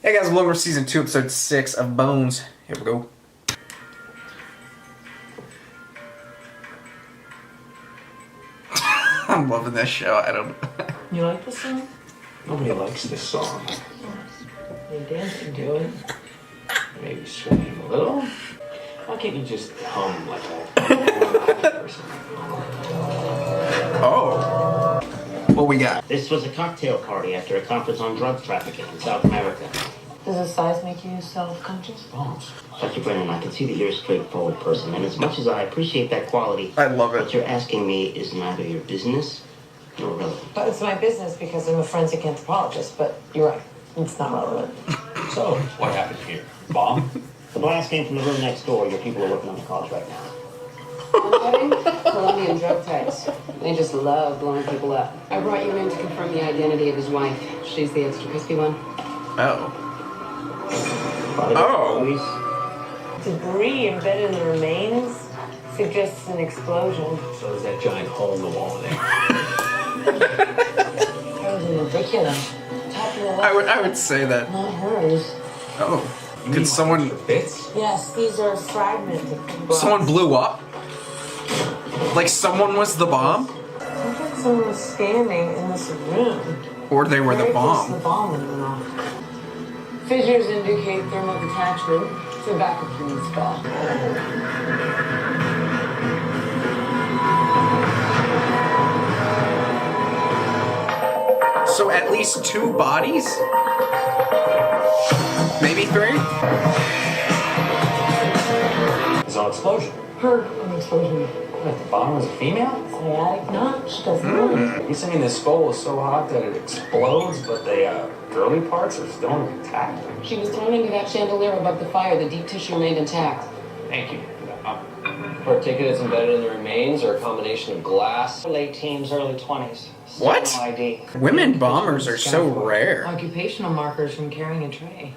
Hey guys, welcome to Season 2, Episode 6 of Bones. Here we go. I'm loving this show. I don't... You like this song? Nobody likes this song. You dancing to it. Maybe swing a little. Why can't you just hum like a person? Oh. What we got? This was a cocktail party after a conference on drug trafficking in South America. Does the size make you self-conscious? Bones. Dr. Brennan, I can see that you're a straightforward person, and as much as I appreciate that quality, I love it. what you're asking me is neither your business nor relevant. But it's my business because I'm a forensic anthropologist, but you're right. It's not relevant. So, what happened here? Bomb? The blast came from the room next door. Your people are working on the calls right now. Colombian drug types. They just love blowing people up. I brought you in to confirm the identity of his wife. She's the extra crispy one. Oh. Debris embedded in the remains suggests an explosion. So there's that giant hole in the wall there. That was in the curriculum. Top of the left. I would say that. Not hers. Oh. Could someone... Bits? Yes, these are fragments of glass. Someone blew up? Like someone was the bomb? I think someone was standing in this room. Or they were the Very close to bomb? the bomb went off. Fissures indicate thermal detachment. So back up to the spot. So at least 2 bodies? Maybe 3? It's an explosion. Heard an explosion. What, the bomber was a female? Sciatic notch doesn't work. You're saying the skull is so hot that it explodes, but the girly parts are still intact? She was thrown into that chandelier above the fire. The deep tissue remained intact. Thank you. Particulates embedded in the remains or a combination of glass? Late teens, early 20s. Still What? no ID. Women bombers are so rare. Occupational markers from carrying a tray.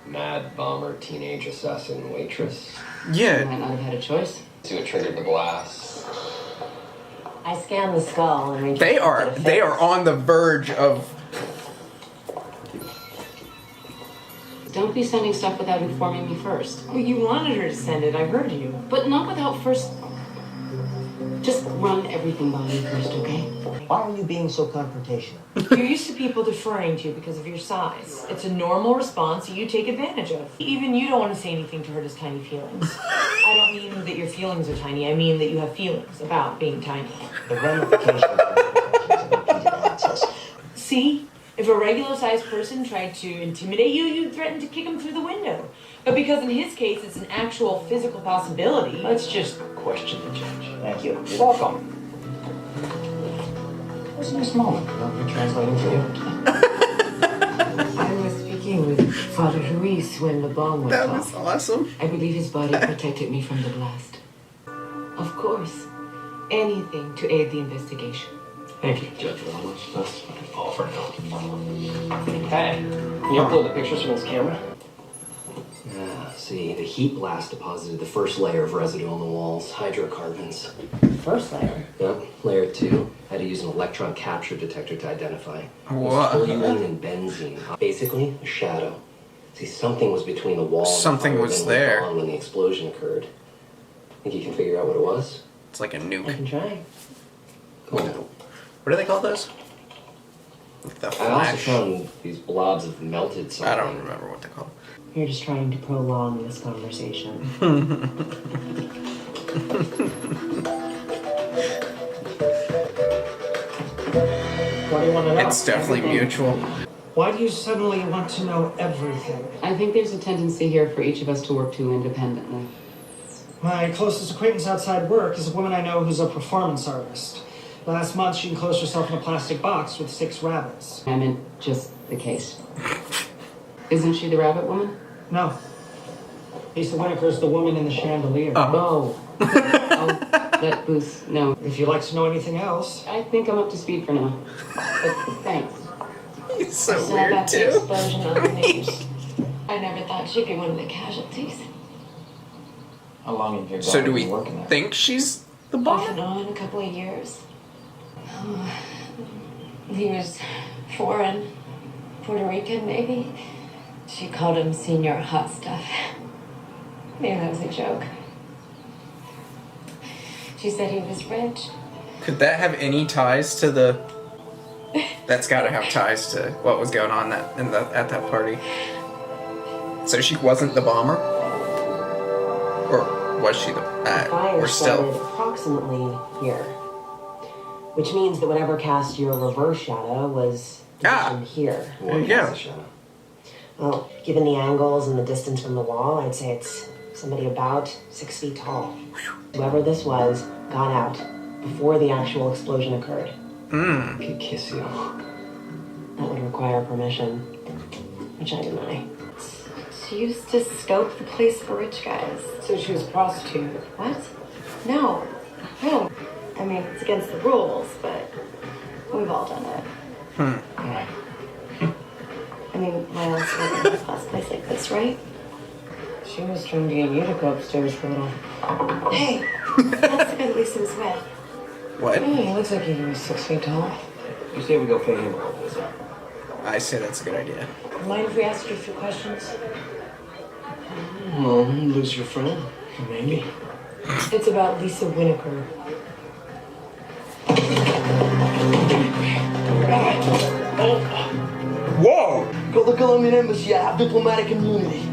Mad bomber, teenage assassin, waitress. She Yeah. might not have had a choice. See what triggered the blast. I scanned the skull and reached They for are the they face. are on the verge of... Don't be sending stuff without informing me first. Well, you wanted her to send it. I heard you. But not without first... Just run everything by me first, okay? Why are you being so confrontational? You're used to people deferring to you because of your size. It's a normal response that you take advantage of. Even you don't want to say anything to hurt his tiny feelings. I don't mean that your feelings are tiny. I mean that you have feelings about being tiny. The ramifications of repeated access. See? If a regular-sized person tried to intimidate you, you'd threaten to kick him through the window. But because in his case it's an actual physical possibility, let's just Question the judge. Thank you. You're welcome. Where's this moment? You want me translating for you? I was speaking with Father Luis when the bomb went That off. was awesome. I believe his body protected me from the blast. Of course. Anything to aid the investigation. Thank you, Judge Ramos. That's all for now. Hey, can you upload the pictures from this camera? See, the heat blast deposited the first layer of residue on the walls, hydrocarbons. First layer. Yep, layer 2. Had to use an electron capture detector to identify. It was What? toluene and benzene. Basically, a shadow. See, something was between the wall and Something the fire was then there. went on when the explosion occurred. Think you can figure out what it was? It's like a I nuke. can try. Cool. What do they call those? The I also flash. found these blobs of melted something. I don't remember what they're called. You're just trying to prolong this conversation. What do you want to know? It's definitely mutual. Why do you suddenly want to know everything? I think there's a tendency here for each of us to work too independently. My closest acquaintance outside work is a woman I know who's a performance artist. Last month, she enclosed herself in a plastic box with 6 rabbits. I meant just the case. Isn't she the rabbit woman? No. Lisa Winneker's the woman in the chandelier. Oh. Oh, that booth. No. If you'd like to know anything else, I think I'm up to speed for now. But thanks. He's so Saw weird about the too. explosion on the news. I never thought she'd be one of the casualties. How long have you So do we been working there? think she's the Off and bomb? on, a couple of years. He was foreign, Puerto Rican maybe. She called him Senior Hot Stuff. Maybe that was a joke. She said he was rich. Could that have any ties to the... That's gotta have ties to what was going on at that party. So she wasn't the bomber? Or was she the... Fire or started still? approximately here. Which means that whatever cast your reverse shadow was positioned here. There you go. Well, given the angles and the distance from the wall, I'd say it's somebody about 6 feet tall. Whoever this was got out before the actual explosion occurred. Could kiss you. That would require permission, which I deny. She used to scope the place for rich guys. So she was a prostitute. What? No. No. I mean, it's against the rules, but we've all done it. Alright. I mean, why else would we have a class place like this, right? She was trying to get you to go upstairs for a little. Hey, that's the guy Lisa was with. What? Hey, he looks like he was 6 feet tall. You say we go pay him all this. I say that's a good idea. Mind if we ask you a few questions? Well, lose your friend. Maybe. It's about Lisa Winokur. Whoa! Call the Colombian embassy. I have diplomatic immunity.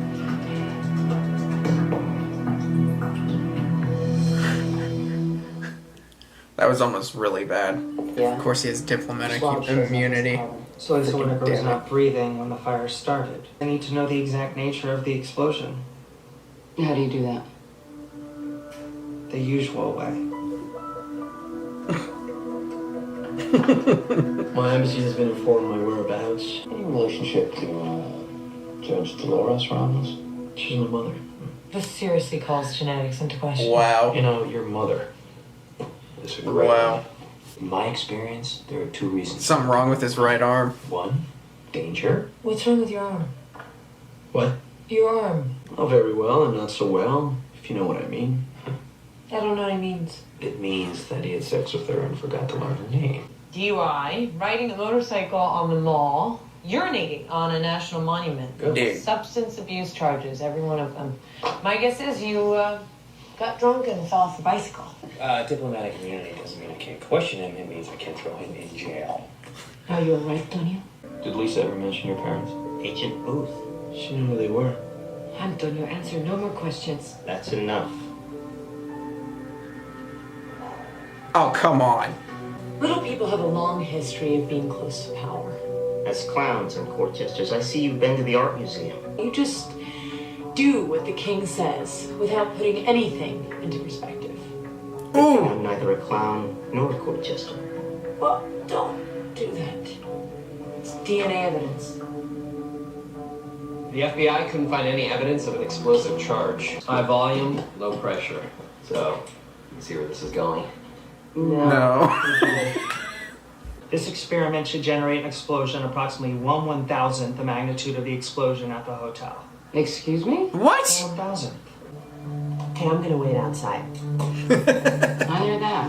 That was almost really bad. Yeah. Of course he has diplomatic Swab shows up as a immunity. problem. So Lisa Winokur was Damn it. not breathing when the fire started. I need to know the exact nature of the explosion. How do you do that? The usual way. My embassy has been informed my whereabouts. Any relationship to Judge Dolores Ramos? She's my mother. This seriously calls genetics into question. Wow. You know, your mother is a great Wow. one. In my experience, there are two reasons. Something wrong with his right arm. One, danger. What's wrong with your arm? What? Your arm. Oh, very well and not so well, if you know what I mean. I don't know what it means. It means that he had sex with her and forgot to learn her name. DUI, riding a motorcycle on the mall, urinating on a national monument. Dude. Substance abuse charges, every one of them. My guess is you got drunk and fell off the bicycle. Diplomatic immunity doesn't mean I can't question him. It means I can't throw him in jail. Are you alright, Antonio? Did Lisa ever mention your parents? Agent Booth. She knew who they were. Antonio, answer no more questions. That's enough. Oh, come on. Little people have a long history of being close to power. As clowns and court jesters, I see you've been to the art museum. You just do what the king says without putting anything into perspective. I'm neither a clown nor a court jester. Well, don't do that. It's DNA evidence. The FBI couldn't find any evidence of an explosive charge. High volume, low pressure. So, you see where this is going. No. This experiment should generate an explosion approximately 1/1000th the magnitude of the explosion at the hotel. Excuse me? What? 1,000th. Okay, I'm gonna wait outside. I hear that.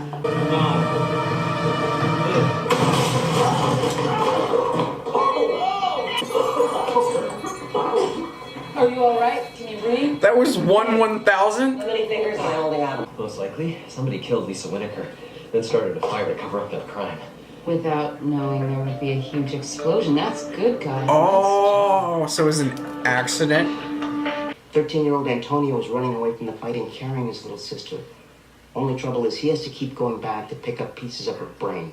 Are you alright? Can you breathe? That was 1/1000th? How many fingers am I holding out? Most likely, somebody killed Lisa Winokur, then started a fire to cover up that crime. Without knowing there would be a huge explosion. That's good, guys. Oh, so it was an accident? 13-year-old Antonio is running away from the fight and carrying his little sister. Only trouble is he has to keep going back to pick up pieces of her brain.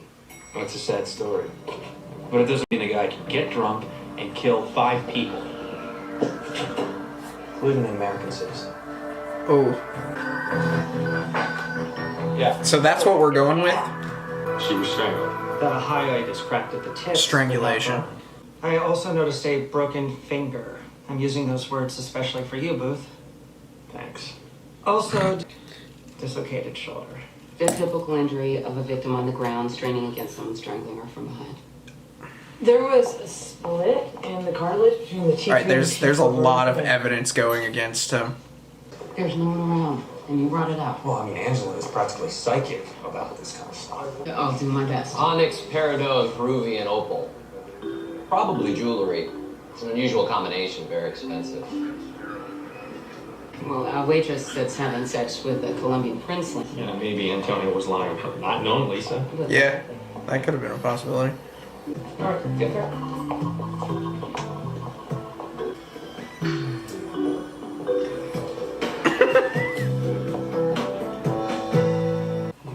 That's a sad story. But it doesn't mean a guy can get drunk and kill 5 people. Living an American citizen. Oh. Yeah. So that's what we're going with? She was strangled. The highlight is cracked at the tip. Strangulation. I also noticed a broken finger. I'm using those words especially for you, Booth. Thanks. Also, dislocated shoulder. A typical injury of a victim on the ground straining against someone strangling her from behind. There was a split in the cartilage between the teeth. Alright, there's a lot of evidence going against him. There's no one around, and you brought it up. Well, I mean, Angela is practically psychic about this kind of stuff. I'll do my best. Onyx, peridot, and Peruvian opal. Probably jewelry. It's an unusual combination, very expensive. Well, a waitress that's having sex with a Colombian princeling. Yeah, maybe Antonio was lying about not knowing Lisa. Yeah, that could have been a possibility. Alright, get there.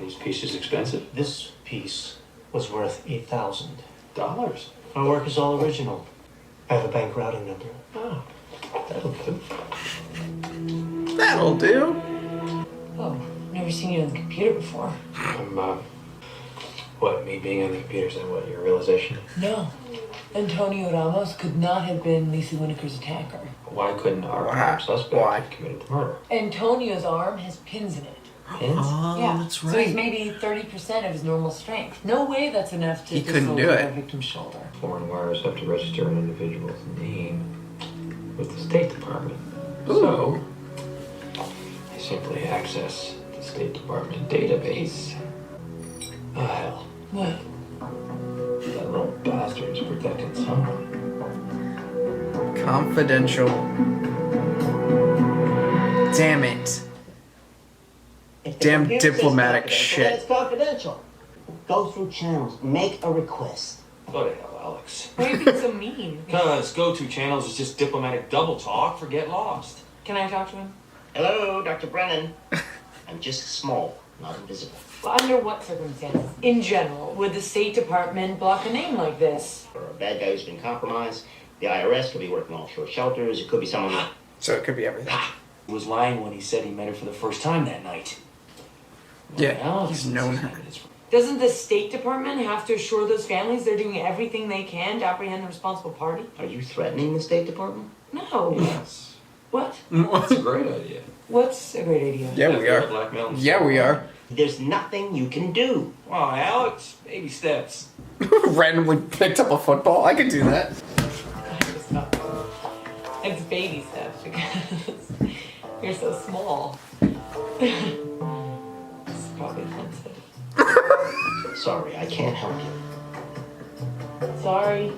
These pieces expensive. This piece was worth $8,000. $8,000. My work is all original. I have a bank routing number. Oh, that'll do. That'll do. Oh, never seen you on the computer before. What, me being on the computer, is that what, your realization? No. Antonio Ramos could not have been Lisa Winokur's attacker. Why couldn't our Why? prime suspect Why? have committed the murder? Antonio's arm has pins in it. Pins? Oh, Yeah, that's so he's maybe 30% of his normal strength. No way that's enough to He couldn't do dislocate it. a victim's shoulder. Foreign wires have to register an individual's name with the State Department. Ooh. So, they simply access the State Department database. Oh, hell. What? That little bastard's protecting someone. Confidential. Damn it. If the Damn computer says diplomatic confidential, shit. then it's confidential. Go through channels. Make a request. Go to hell, Alex. Why are you being so mean? Because go-to channels is just diplomatic double talk for get lost. Can I talk to him? Hello, Dr. Brennan. I'm just small, not invisible. Well, under what circumstances, in general, would the State Department block a name like this? For a bad guy who's been compromised, the IRS could be working offshore shelters. It could be someone who... So it could be everything. He was lying when he said he met her for the first time that night. Yeah, Alex he's is known her. evidence. Doesn't the State Department have to assure those families they're doing everything they can to apprehend the responsible party? Are you threatening the State Department? No. Yes. What? That's a great idea. What's a great idea? Yeah, we are. Blackmail and Yeah, we are. There's nothing you can do. Wow, Alex, baby steps. Randomly picked up a football. I could do that. It's baby steps because you're so small. It's probably offensive. Sorry, I can't help you. Sorry.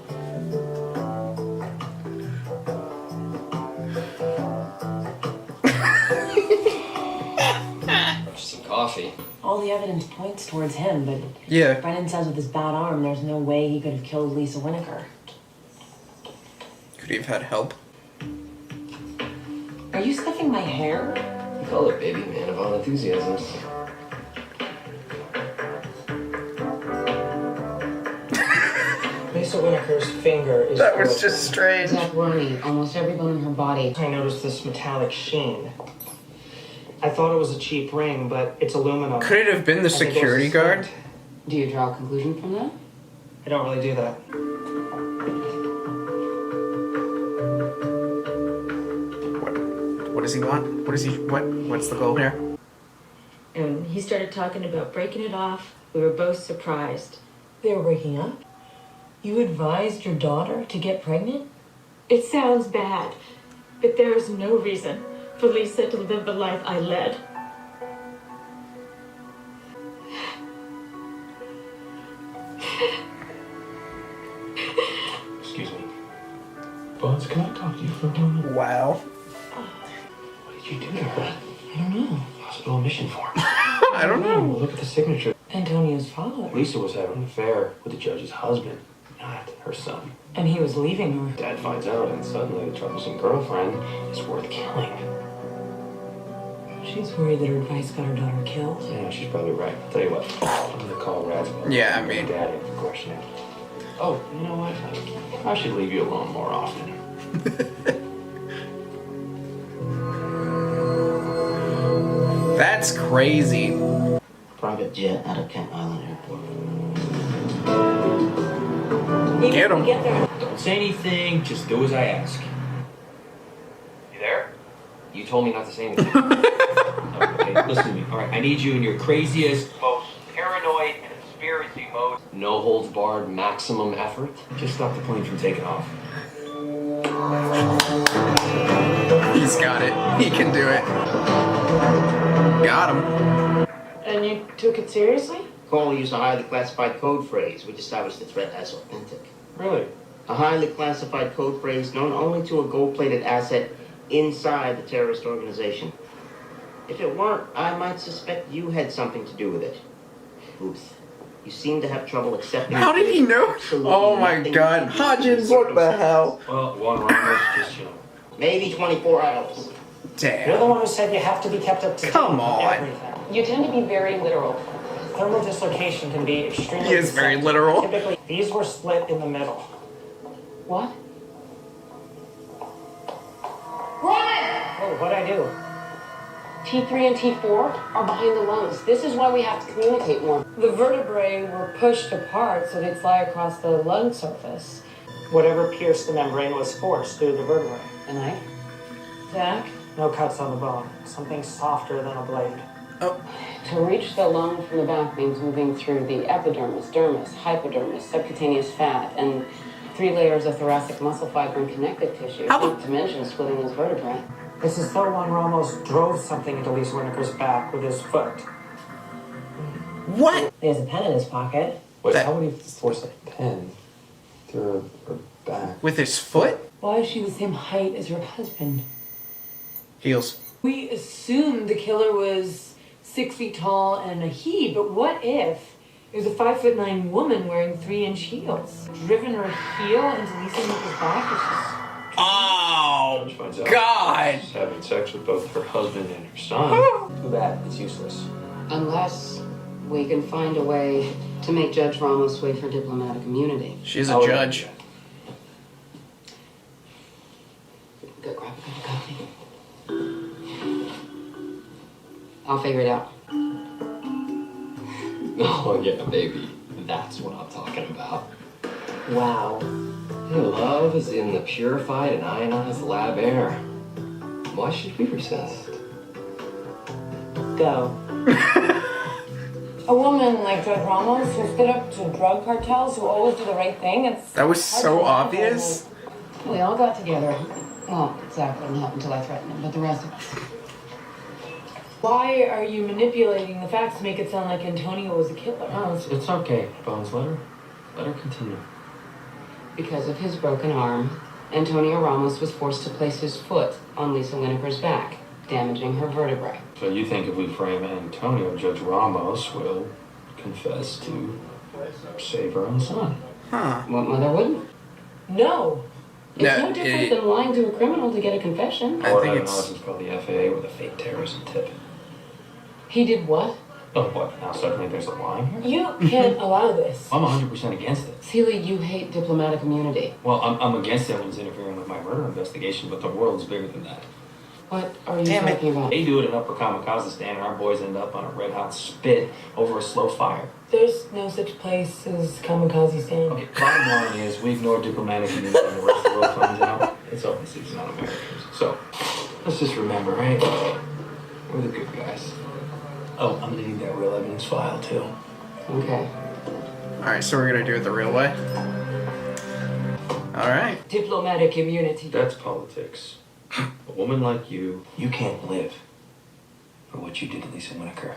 Some coffee. All the evidence points towards him, but Yeah. Brennan says with his bad arm, there's no way he could have killed Lisa Winokur. Could he have had help? Are you sniffing my hair? You call it baby man of all enthusiasms. Lisa Winokur's finger is That was broken. just strange. Zach worry, almost every bone in her body. I noticed this metallic sheen. I thought it was a cheap ring, but it's aluminum. Could it have been the I think it was security a guard? stent. Do you draw a conclusion from that? I don't really do that. What does he want? What's the goal here? And he started talking about breaking it off. We were both surprised. They were breaking up? You advised your daughter to get pregnant? It sounds bad, but there is no reason for Lisa to live the life I led. Excuse me. Buds, can I talk to you for a moment? Wow. What did you do to her? I don't know. Hospital admission form. I don't know. Look at the signature. Antonio's father. Lisa was having an affair with the judge's husband, not her son. And he was leaving her. Dad finds out, and suddenly the troublesome girlfriend is worth killing. She's worried that her advice got her daughter killed. Yeah, she's probably right. I'll tell you what, I'm gonna call Radsville. Yeah, I mean- Dad in for questioning. Oh, you know what? I should leave you alone more often. That's crazy. Private jet out of Kent Island Airport. Maybe Get we him. can get there. Don't say anything, just do as I ask. You there? You told me not to say anything. Okay, listen to me. All right, I need you in your craziest, most paranoid conspiracy mode. No holds barred, maximum effort. Just stop the plane from taking off. He's got it. He can do it. Got him. And you took it seriously? Cole used a highly classified code phrase, which established the threat as authentic. Really? A highly classified code phrase known only to a gold-plated asset inside the terrorist organization. If it weren't, I might suspect you had something to do with it. Booth, you seem to have trouble accepting... How did he know? absolutely Oh my nothing god. you can do Hodgins, in what the circumstances. hell? Well, Juan Ramos just chilling. Maybe 24 hours. You're the Damn. one who said you have to be kept up to date Come on on. everything. You tend to be very literal. Thermal dislocation can be extremely He is very deceptive. literal. Typically, these were split in the middle. What? Oh, what'd I do? T3 and T4 are behind the lungs. This is why we have to communicate more. The vertebrae were pushed apart so they'd fly across the lung surface. Whatever pierced the membrane was forced through the vertebrae. A knife? Zach? No cuts on the bone. Something softer than a blade. To reach the lung from the back means moving through the epidermis, dermis, hypodermis, subcutaneous fat, and 3 layers of thoracic muscle fiber and connective tissue. Not to mention splitting those vertebrae. It's as though Juan Ramos drove something into Lisa Winokur's back with his foot. What? He has a pen in his pocket. Wait, That- how would he force a pen through her back? With his foot? Why is she the same height as her husband? Heels. We assumed the killer was 6 feet tall and a he, but what if it was a 5'9" woman wearing 3-inch heels? Driven her heel into Lisa Winokur's back? It's just... Oh, Judge finds out God. she's having sex with both her husband and her son. Too bad. It's useless. Unless we can find a way to make Judge Ramos wait for diplomatic immunity. She's a How would judge. Go grab a cup of coffee. I'll figure it out. Oh, yeah, baby. That's what I'm talking about. Wow. Hey, love is in the purified and ionized lab air. Why should we resist? Go. A woman like Judge Ramos who stood up to drug cartels who always do the right thing, it's... That was hard so to obvious. We all got together. Well, Zach wouldn't help until I threatened him, but the rest of us. Why are you manipulating the facts to make it sound like Antonio was a killer? No, it's okay, Bones. Let her continue. Because of his broken arm, Antonio Ramos was forced to place his foot on Lisa Winokur's back, damaging her vertebrae. So you think if we frame Antonio, Judge Ramos will confess to save her own son? Huh. What mother wouldn't? No. It's No, no different it- than lying to a criminal to get a confession. I Or think having it's- husbands called the FAA with a fake terrorism tip. He did what? Oh, what? Now suddenly there's a line here? You can't allow this. I'm 100% against it. Celia, you hate diplomatic immunity. Well, I'm against everyone's interfering with my murder investigation, but the world's bigger than that. What are you Damn it. talking about? They do it in Upper Kamikaze stand, and our boys end up on a red-hot spit over a slow fire. There's no such place as kamikaze stand. Okay, bottom line is we ignore diplomatic immunity and the rest of the world finds out. It's obviously it's not Americans. So, let's just remember, right? We're the good guys. Oh, I'm gonna need that real evidence file, too. Okay. Alright, so we're gonna do it the real way. Alright. Diplomatic immunity. That's politics. A woman like you can't live for what you did to Lisa Winokur.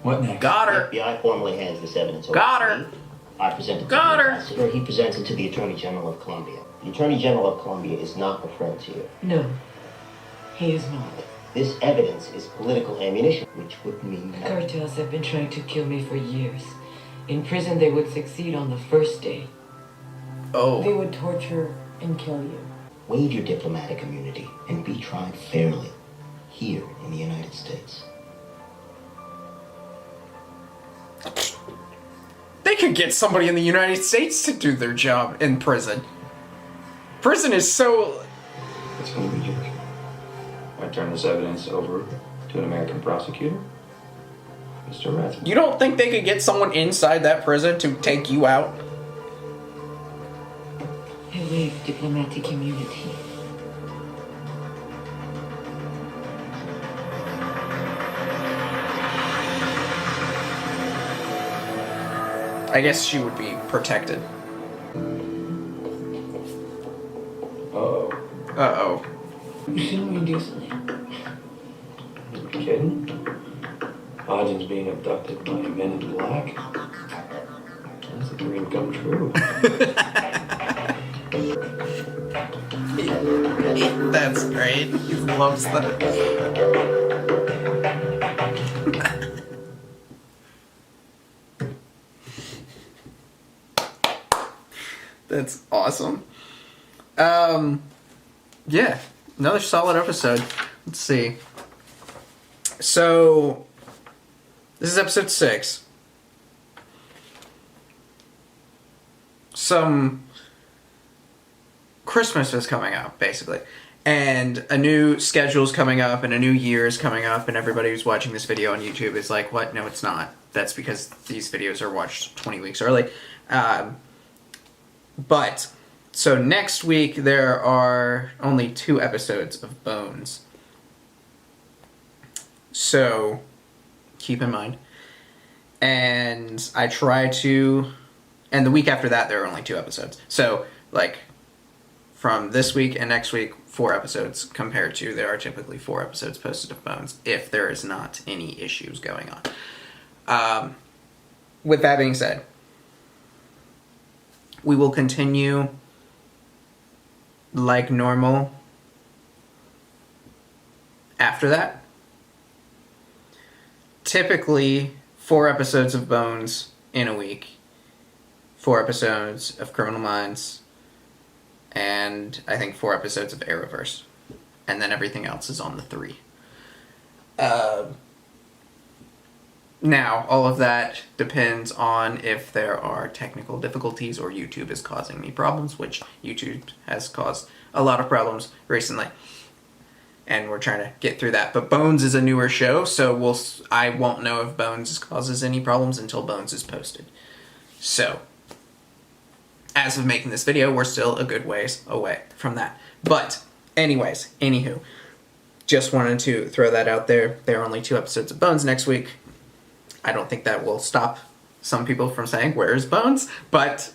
What next? Got her. The FBI formally hands this evidence over Got to her. me. I present it to Got the her. ambassador. He presents it to the Attorney General of Colombia. The Attorney General of Colombia is not a friend to you. No. He is not. This evidence is political ammunition, which would mean that Cartels have been trying to kill me for years. In prison, they would succeed on the first day. They Oh. would torture and kill you. waive your diplomatic immunity and be tried fairly here in the United States. They could get somebody in the United States to do their job in prison. Prison is so... It's going to be yours. I turn this evidence over to an American prosecutor, Mr. Rathman. You don't think they could get someone inside that prison to take you out? I waive diplomatic immunity. I guess she would be protected. Uh-oh. Uh-oh. You seen me do something? You kidding? Hodgins being abducted by men in black? dream come true. That's great. He loves that. That's awesome. Yeah, another solid episode. Let's see. So, this is episode 6. Some Christmas is coming up, basically. And a new schedule's coming up, and a new year is coming up, and everybody who's watching this video on YouTube is like, what? No, it's not. That's because these videos are watched 20 weeks early. But, so next week there are only 2 episodes of Bones. So, keep in mind. And I try to... And the week after that, there are only 2 episodes. So, like, from this week and next week, 4 episodes, compared to there are typically 4 episodes posted of Bones, if there is not any issues going on. With that being said, we will continue like normal after that. Typically, 4 episodes of Bones in a week, 4 episodes of Criminal Minds, and I think 4 episodes of Arrowverse. And then everything else is on the 3. Now, all of that depends on if there are technical difficulties or YouTube is causing me problems, which YouTube has caused a lot of problems recently. And we're trying to get through that. But Bones is a newer show, so I won't know if Bones causes any problems until Bones is posted. So, as of making this video, we're still a good ways away from that. But, anywho, just wanted to throw that out there. There are only 2 episodes of Bones next week. I don't think that will stop some people from saying, where's Bones? But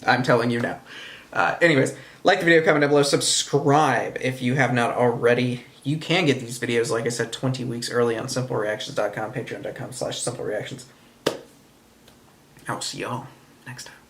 I'm telling you now. Anyways, like the video, comment down below, subscribe if you have not already. You can get these videos, like I said, 20 weeks early on simplereactions.com, patreon.com/simplereactions. I'll see y'all next time.